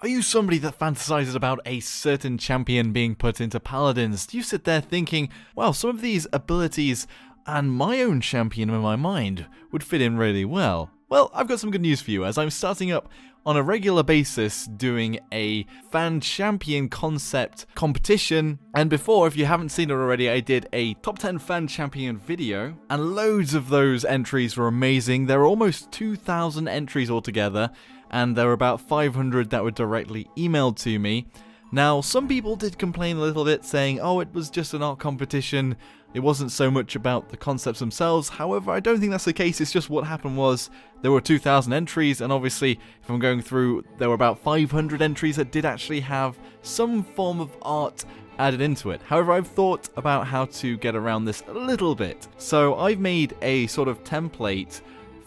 Are you somebody that fantasizes about a certain champion being put into Paladins? Do you sit there thinking, well, some of these abilities and my own champion in my mind would fit in really well? Well, I've got some good news for you, as I'm starting up on a regular basis doing a fan champion concept competition. And before, if you haven't seen it already, I did a top 10 fan champion video, and loads of those entries were amazing. There were almost 2,000 entries altogether, and there were about 500 that were directly emailed to me. Now, some people did complain a little bit, saying, oh, it was just an art competition, it wasn't so much about the concepts themselves. However, I don't think that's the case. It's just what happened was there were 2,000 entries, and obviously, if I'm going through, there were about 500 entries that did actually have some form of art added into it. However, I've thought about how to get around this a little bit. So I've made a sort of template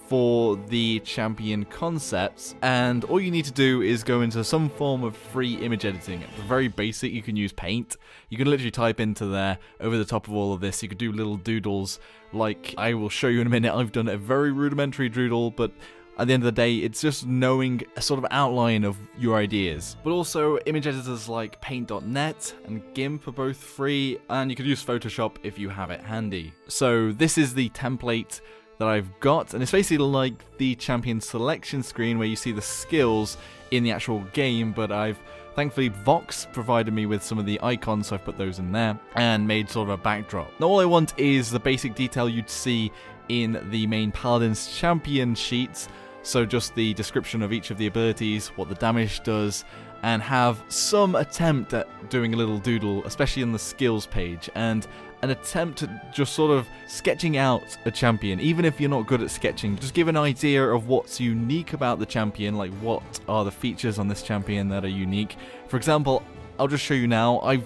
for the champion concepts, and all you need to do is go into some form of free image editing. It's very basic. You can use Paint. You can literally type into there over the top of all of this. You could do little doodles like I will show you in a minute. I've done a very rudimentary doodle, but at the end of the day, it's just knowing a sort of outline of your ideas. But also, image editors like Paint.net and GIMP are both free, and you could use Photoshop if you have it handy. So this is the template that I've got, and it's basically like the champion selection screen where you see the skills in the actual game, but thankfully Vox provided me with some of the icons, so I've put those in there and made sort of a backdrop. Now all I want is the basic detail you'd see in the main Paladins champion sheets, so just the description of each of the abilities, what the damage does, and have some attempt at doing a little doodle, especially in the skills page, and an attempt at just sort of sketching out a champion. Even if you're not good at sketching, just give an idea of what's unique about the champion, like what are the features on this champion that are unique. For example, I'll just show you now. I've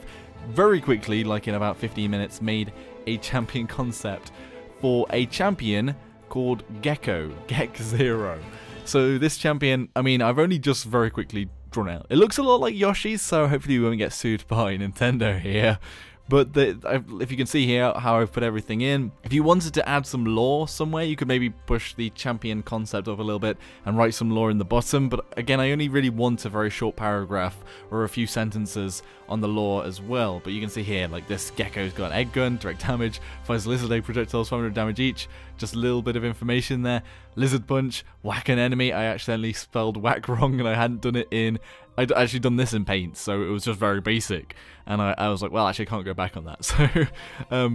very quickly, like in about 15 minutes, made a champion concept for a champion called Gekko EX0. So this champion, I mean, I've only just very quickly drawn out. It looks a lot like Yoshi's, so hopefully we won't get sued by Nintendo here. But if you can see here how I've put everything in, if you wanted to add some lore somewhere, you could maybe push the champion concept up a little bit and write some lore in the bottom. But again, I only really want a very short paragraph or a few sentences on the lore as well. But you can see here, like this Gekko's got an egg gun, direct damage, fires lizard egg projectiles, 500 damage each. Just a little bit of information there. Lizard punch, whack an enemy. I accidentally spelled whack wrong, and I hadn't done it in... I'd actually done this in Paint, so it was just very basic. And I was like, well, actually I can't go back on that. So,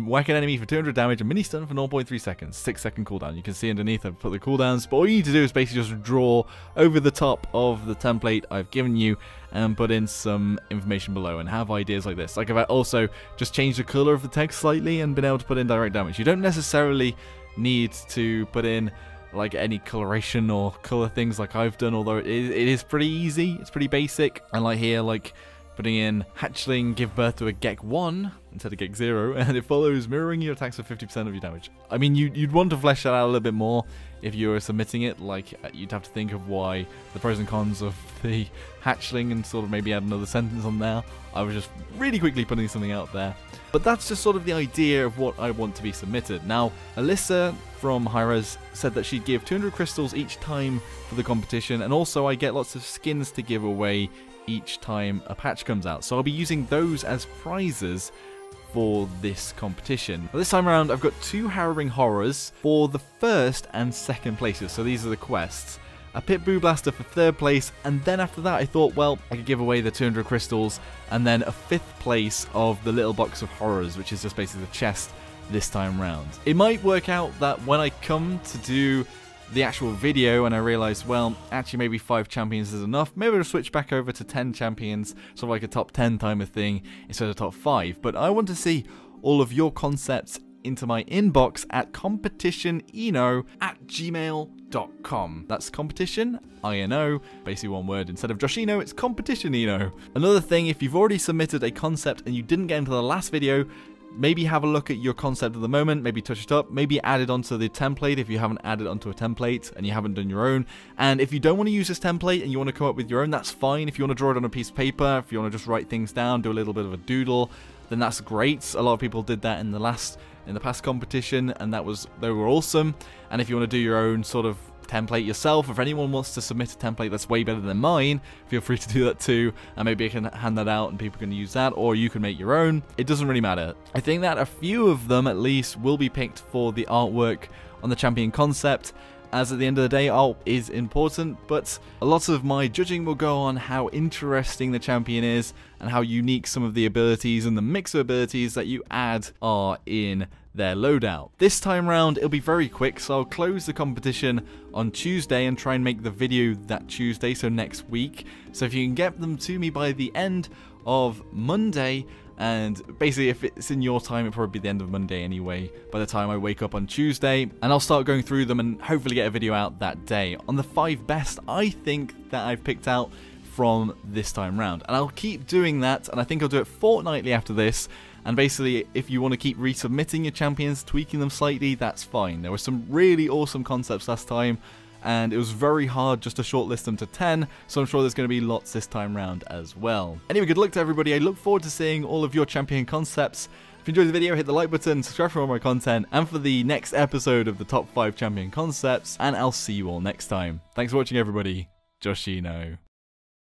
whack an enemy for 200 damage, and mini stun for 0.3 seconds, 6-second cooldown. You can see underneath I've put the cooldowns, but all you need to do is basically just draw over the top of the template I've given you and put in some information below and have ideas like this. Like, if I also just changed the color of the text slightly and been able to put in direct damage. You don't necessarily need to put in like any coloration or color things like I've done, although it is pretty easy, it's pretty basic. And like here, like putting in hatchling give birth to a Gek1 instead of Gek0, and it follows mirroring your attacks for 50% of your damage. I mean, you'd want to flesh that out a little bit more if you were submitting it. Like, you'd have to think of why the pros and cons of the hatchling and sort of maybe add another sentence on there. I was just really quickly putting something out there. But that's just sort of the idea of what I want to be submitted. Now, Alyssa from Hi-Rez said that she'd give 200 crystals each time for the competition, and also I get lots of skins to give away each time a patch comes out. So I'll be using those as prizes for this competition. This time around, I've got 2 harrowing horrors for the first and second places. So these are the quests. A Pit Boo Blaster for 3rd place, and then after that I thought, well, I could give away the 200 crystals, and then a 5th place of the little box of horrors, which is just basically the chest this time round. It might work out that when I come to do the actual video and I realize, well, actually maybe 5 champions is enough, maybe I'll switch back over to 10 champions, sort of like a top 10 type of thing instead of top 5. But I want to see all of your concepts into my inbox at competitioneno@gmail.com. That's competition, I-N-O, basically one word. Instead of Joshino, it's competitioneno. Another thing, if you've already submitted a concept and you didn't get into the last video, maybe have a look at your concept at the moment, maybe touch it up, maybe add it onto the template if you haven't added onto a template and you haven't done your own. And if you don't want to use this template and you want to come up with your own, that's fine. If you want to draw it on a piece of paper, if you want to just write things down, do a little bit of a doodle, then that's great. A lot of people did that in the past competition, and they were awesome. And if you want to do your own sort of template yourself. If anyone wants to submit a template that's way better than mine, feel free to do that too, and maybe I can hand that out and people can use that, or you can make your own. It doesn't really matter. I think that a few of them at least will be picked for the artwork on the champion concept, as at the end of the day, art is important, but a lot of my judging will go on how interesting the champion is and how unique some of the abilities and the mix of abilities that you add are in their loadout. This time round, it'll be very quick, so I'll close the competition on Tuesday and try and make the video that Tuesday, so next week. So if you can get them to me by the end of Monday, and basically if it's in your time, it'll probably be the end of Monday anyway, by the time I wake up on Tuesday, and I'll start going through them and hopefully get a video out that day on the 5 best I think that I've picked out from this time round. And I'll keep doing that, and I think I'll do it fortnightly after this. And basically, if you want to keep resubmitting your champions, tweaking them slightly, that's fine. There were some really awesome concepts last time, and it was very hard just to shortlist them to 10, so I'm sure there's going to be lots this time round as well. Anyway, good luck to everybody. I look forward to seeing all of your champion concepts. If you enjoyed the video, hit the like button, subscribe for more of my content, and for the next episode of the top 5 champion concepts, and I'll see you all next time. Thanks for watching, everybody. Joshino.